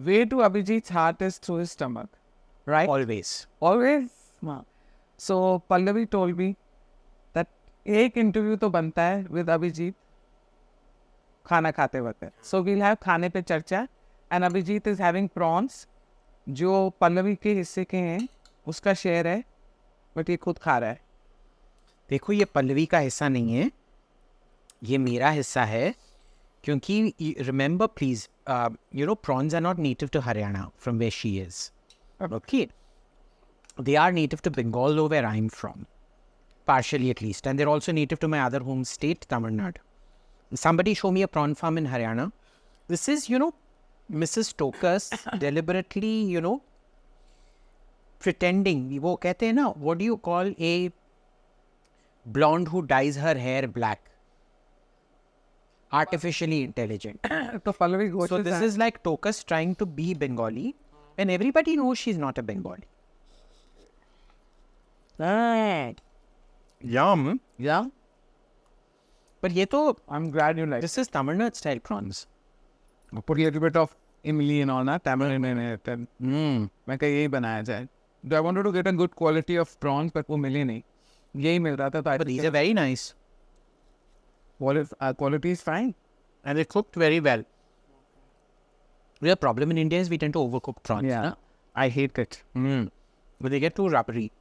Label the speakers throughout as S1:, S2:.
S1: way to Abhijit's heart is through his stomach, right?
S2: Always.
S1: Always. So Pallavi told me that एक interview तो बनता है with Abhijit खाना खाते वक्त. So we'll have खाने पे चर्चा and Abhijit is having prawns जो पल्लवी के हिस्से के हैं उसका शेयर है बट ये खुद खा रहा है.
S2: देखो ये पल्लवी का हिस्सा नहीं है, ये मेरा हिस्सा है, क्योंकि remember please, prawns are not native to Haryana from where she is. Okay. They are native to Bengal, where I'm from. Partially at least. And they're also native to my other home state, Tamil Nadu. Somebody show me a prawn farm in Haryana. This is, Mrs. Tokus deliberately, pretending. वो कहते हैं ना, what do you call a blonde who dyes her hair black? Artificially intelligent. So this is like Tokus trying to be Bengali, and everybody knows she's not a Bengali.
S1: Yum. Yeah.
S2: But ये तो,
S1: I'm glad you like.
S2: This is Tamil Nadu style prawns.
S1: Put a little bit of imli and all that, tamarind in it. And मैं कहा यही बनाया जाए. I wanted to get a good quality of prawns, but वो मिले नहीं. यही मिल रहा था.
S2: But these are very nice.
S1: Quality is fine.
S2: And they cooked very well. The problem in India is we tend to overcook prawns.
S1: Yeah.
S2: Na?
S1: I hate it.
S2: But they get too rubbery.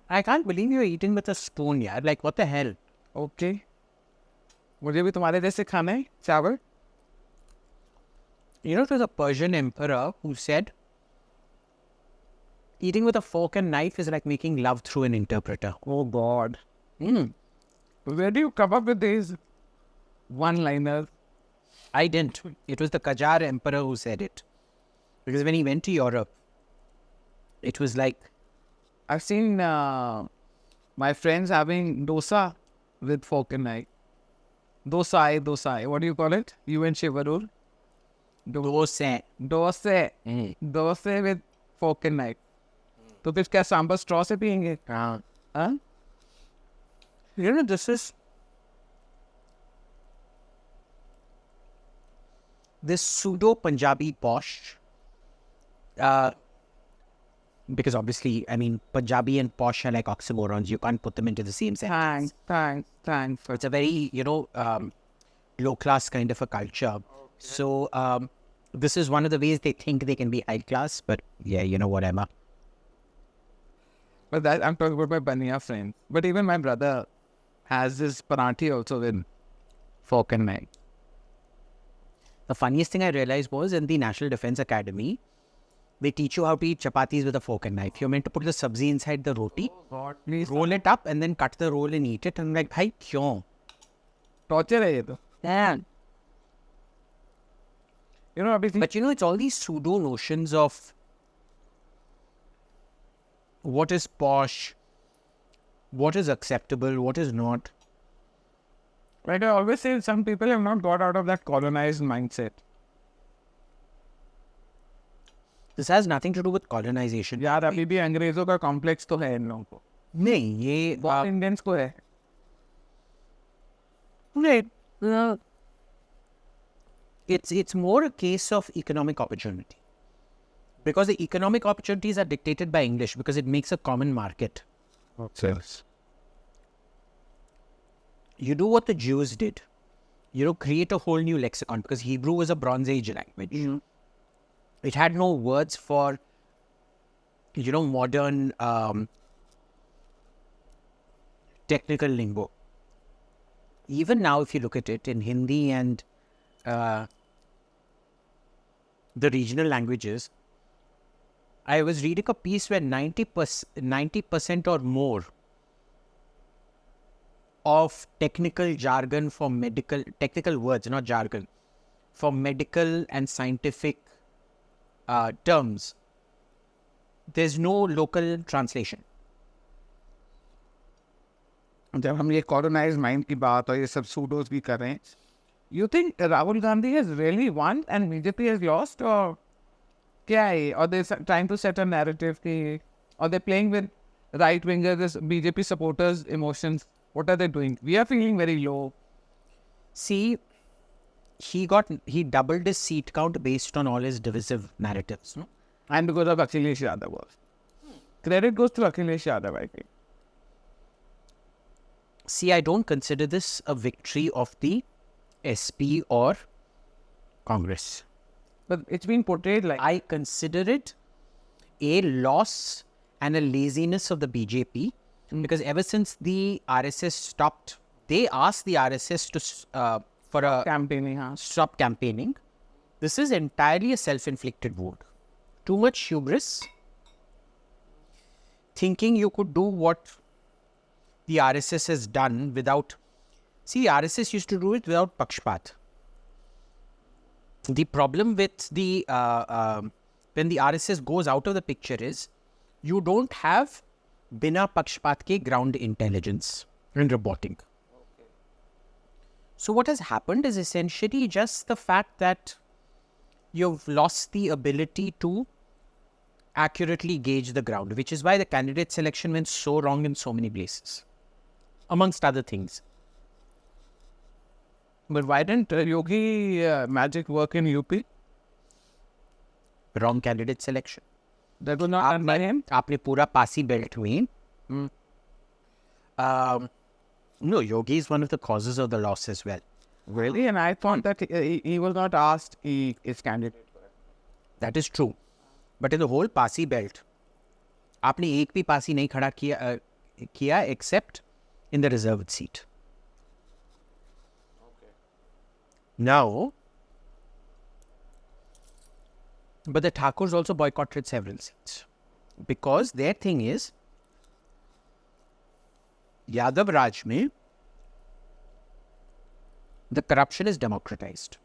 S2: I can't believe you're eating with a spoon, yaar. Like, what the hell?
S1: Okay. मुझे भी तुम्हारे जैसे खाना है चावल.
S2: It was a Persian emperor who said, eating with a fork and knife is like making love through an interpreter.
S1: Oh God. Where do you come up with these one-liners?
S2: I didn't. It was the Qajar emperor who said it. Because when he went to Europe, it was like...
S1: I've seen my friends having dosa with fork and knife. Dosai. What do you call it? You and Shivarur?
S2: Dosa.
S1: Dosa with fork and knife. तो फिर क्या sambar straw से पियेंगे? हाँ?
S2: This is... This pseudo-Punjabi posh... because obviously, Punjabi and posh are like oxymorons. You can't put them into the same sentence.
S1: Thanks.
S2: It's a very, low-class kind of a culture. Okay. So, this is one of the ways they think they can be high-class. But, yeah, whatever.
S1: But that I'm talking about my Baniya friends. But even my brother has this paranthi also with fork and knife.
S2: The funniest thing I realized was in the National Defense Academy, they teach you how to eat chapatis with a fork and knife. You're meant to put the sabzi inside the roti, roll it up, and then cut the roll and eat it. And I'm like, bhai, kyun?
S1: Torture hai ye to.
S2: Yeah.
S1: Obviously.
S2: But it's all these pseudo notions of what is posh, what is acceptable, what is not.
S1: Like I always say, some people have not got out of that colonized mindset.
S2: This has nothing to do with colonization.
S1: यार अभी भी अंग्रेजों का complex तो है इन लोगों को.
S2: नहीं, ये
S1: बहुत इंडियंस को है.
S2: नहीं. It's more a case of economic opportunity. Because the economic opportunities are dictated by English because it makes a common market.
S1: Okay.
S2: You do what the Jews did. Create a whole new lexicon because Hebrew was a Bronze Age language. It had no words for, modern technical lingo. Even now, if you look at it in Hindi and the regional languages, I was reading a piece where 90% or more of technical jargon for technical words, not jargon, for medical and scientific terms, there's no local translation.
S1: जब हम ये colonized mind की बात और ये सब pseudos भी कर रहे हैं, you think Rahul Gandhi has really won and BJP has lost, or क्या है? Or they're trying to set a narrative की, or they're playing with right wingers, BJP supporters' emotions? What are they doing? We are feeling very low.
S2: See, he doubled his seat count based on all his divisive narratives. No?
S1: And because of Akhilesh Yadav. Credit goes to Akhilesh Yadav, I think.
S2: See, I don't consider this a victory of the SP or Congress.
S1: But it's been portrayed like...
S2: I consider it a loss and a laziness of the BJP because ever since the RSS stopped, they asked the RSS to for a
S1: campaigning, huh?
S2: stop campaigning. This is entirely a self-inflicted wound. Too much hubris, thinking you could do what the RSS has done without... See, RSS used to do it without pakshpat. The problem with the when the RSS goes out of the picture is you don't have bina pakshpat ke ground intelligence in reporting. So what has happened is essentially just the fact that you've lost the ability to accurately gauge the ground, which is why the candidate selection went so wrong in so many places, amongst other things.
S1: But why didn't Yogi magic work in UP?
S2: Wrong candidate selection.
S1: That was not done by him?
S2: आपने पूरा Pasi belt में no, Yogi is one of the causes of the loss as well.
S1: Really? And I thought that he was not asked his candidate.
S2: That is true. But in the whole Pasi belt आपने एक भी पासी नहीं खड़ा किया except in the reserved seat. Now, but the Thakurs also boycotted several seats because their thing is Yadav Raj mein the corruption is democratized.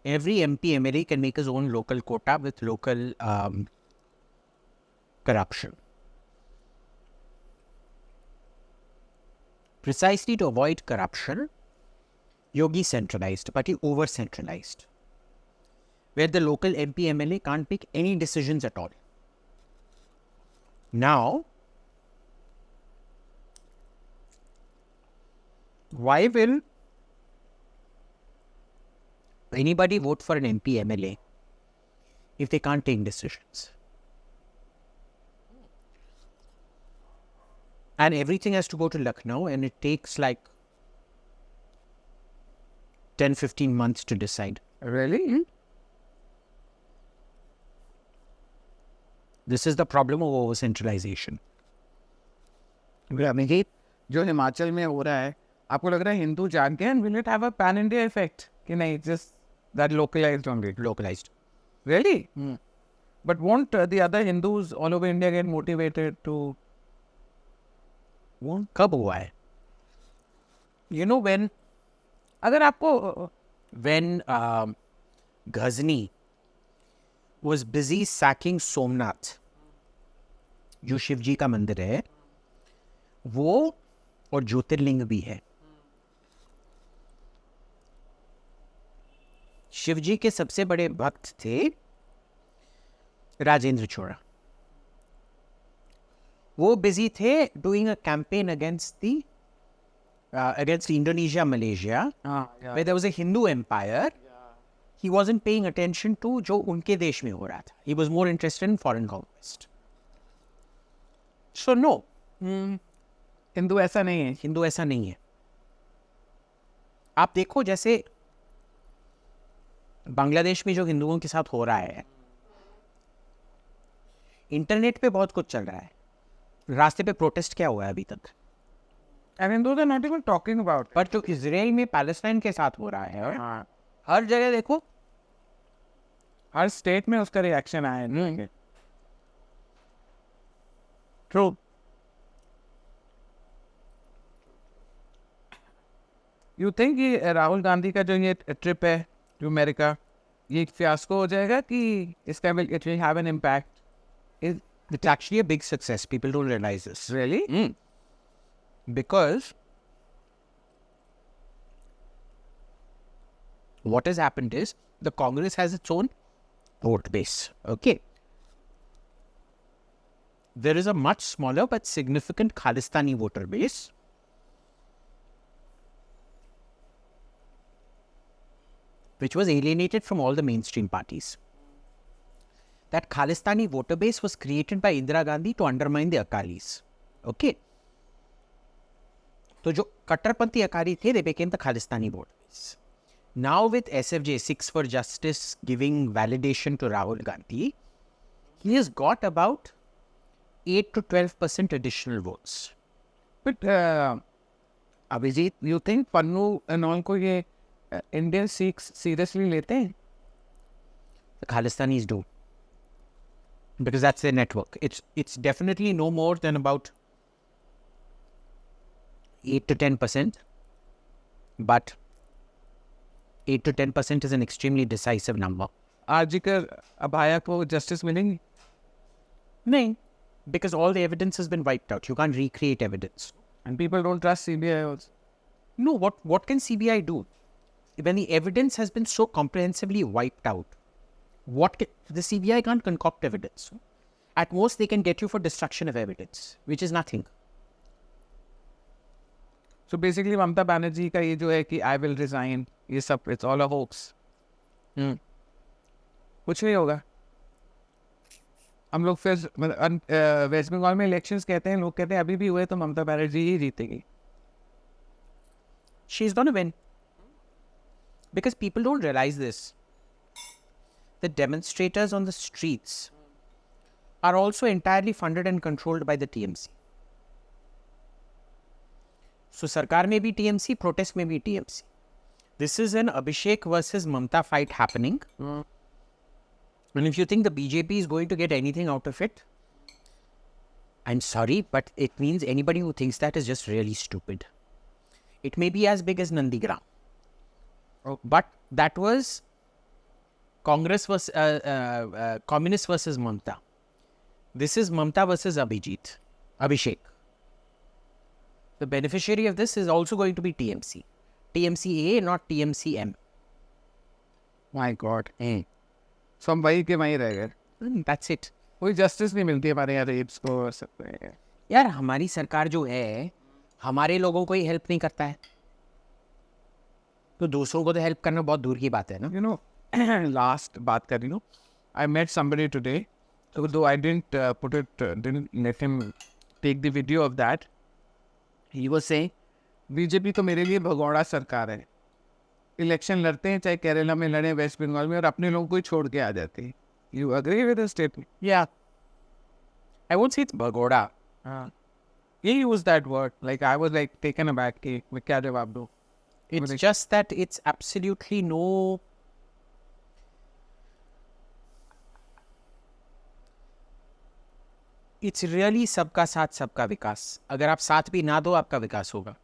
S2: Every MP MLA can make his own local quota with local corruption. Precisely to avoid corruption, Yogi centralized, but he over-centralized, where the local MP MLA can't pick any decisions at all. Now, why will anybody vote for an MP MLA if they can't take decisions? And everything has to go to Lucknow, and it takes like 10-15 months to decide.
S1: Really?
S2: This is the problem of over-centralization.
S1: जो हिमाचल में हो रहा है, आपको लग रहा है हिंदू जान के, and will it have a pan-India effect? कि नहीं, just that localized only?
S2: Localized.
S1: Really? But won't the other Hindus all over India get motivated to...
S2: कब हुआ है? You know when
S1: अगर आपको
S2: Ghazni was busy sacking Somnath, जो शिव जी का मंदिर है, वो और ज्योतिर्लिंग भी है. शिव जी के सबसे बड़े भक्त थे राजेंद्र चोरा. वो बिजी थे doing a campaign against Indonesia, Malaysia, where there was a Hindu empire. He wasn't paying attention to जो उनके देश में हो रहा था. He was more interested in foreign conquest. So no,
S1: Hindu ऐसा नहीं है.
S2: हिंदू ऐसा नहीं है. आप देखो जैसे बांग्लादेश में जो हिंदुओं के साथ हो रहा है, इंटरनेट पे बहुत कुछ चल रहा है. रास्ते पे प्रोटेस्ट क्या हुआ है अभी तक?
S1: And Hindus are not even talking about it.
S2: पर जो इजराइल में पैलेस्टाइन के साथ हो रहा है, हर जगह देखो,
S1: हर स्टेट में उसका रिएक्शन आया है. True. You think ये राहुल गांधी का जो ये ट्रिप है टू अमेरिका, ये एक फियास्को हो जाएगा कि इसका it will have an impact?
S2: It's actually a big success. People don't realize this.
S1: Really?
S2: Because what has happened is the Congress has its own vote base. Okay. There is a much smaller but significant Khalistani voter base. which was alienated from all the mainstream parties. That Khalistani voter base was created by Indira Gandhi to undermine the Akalis. Okay? So, jo Kattarpanthi Akali the, they became the Khalistani voter base. Now with SFJ, Six for Justice, giving validation to Rahul Gandhi, he has got about 8 to 12% additional votes.
S1: But Abhijit, you think Pannu and all को ये Indian Sikhs seriously लेते हैं?
S2: The Khalistanis do. Because that's their network. It's definitely no more than about 8 to 10%. But 8 to 10% is an extremely decisive number.
S1: RG Kar अभाया को justice मिलेंगी?
S2: No. Because all the evidence has been wiped out. You can't recreate evidence.
S1: And people don't trust CBI also.
S2: No, what can CBI do? When the evidence has been so comprehensively wiped out, the CBI can't concoct evidence. At most, they can get you for destruction of evidence, which is nothing.
S1: So basically, Mamata Banerjee का ये जो है कि I will resign, ये सब it's all a hoax. कुछ नहीं होगा. हम लोग फिर वेस्ट बंगाल में इलेक्शंस कहते हैं, लोग कहते हैं अभी भी हुए तो ममता बनर्जी ही जीतेगी.
S2: She's going to win. Because people don't realize this. The demonstrators on the streets are also entirely funded and controlled by the TMC. So Sarkar may be TMC, protest may be TMC. This is an Abhishek versus Mamta fight happening. And if you think the BJP is going to get anything out of it, I'm sorry, but it means anybody who thinks that is just really stupid. It may be as big as Nandigram. But that was Congress versus Communist versus Mamta. This is Mamta versus Abhishek. The beneficiary of this is also going to be TMC. TMC A, not TMC M.
S1: My God. So हम वही के वहीं रह गए.
S2: That's it.
S1: कोई justice नहीं मिलती हमारे यहाँ रेप्स को और सब पे.
S2: यार हमारी सरकार जो है हमारे लोगों को ही हेल्प नहीं करता है तो दूसरों को तो हेल्प करना बहुत दूर की बात है ना.
S1: You know, last बात कर रही हूँ. I met somebody today. So though I didn't didn't let him take the video of that. He was saying, BJP तो मेरे लिए भगोड़ा सरकार है. इलेक्शन लड़ते हैं चाहे केरला में लड़े, वेस्ट बंगाल में, और अपने लोगों को ही छोड़ के आ जाते हैं. You agree with the statement?
S2: Yeah. I won't say it's Bagoda.
S1: He used that word. Like I was like taken aback. कि मैं क्या जवाब दूँ?
S2: It's just that it's absolutely no... It's really सबका साथ सबका विकास. अगर आप साथ भी ना दो आपका विकास होगा.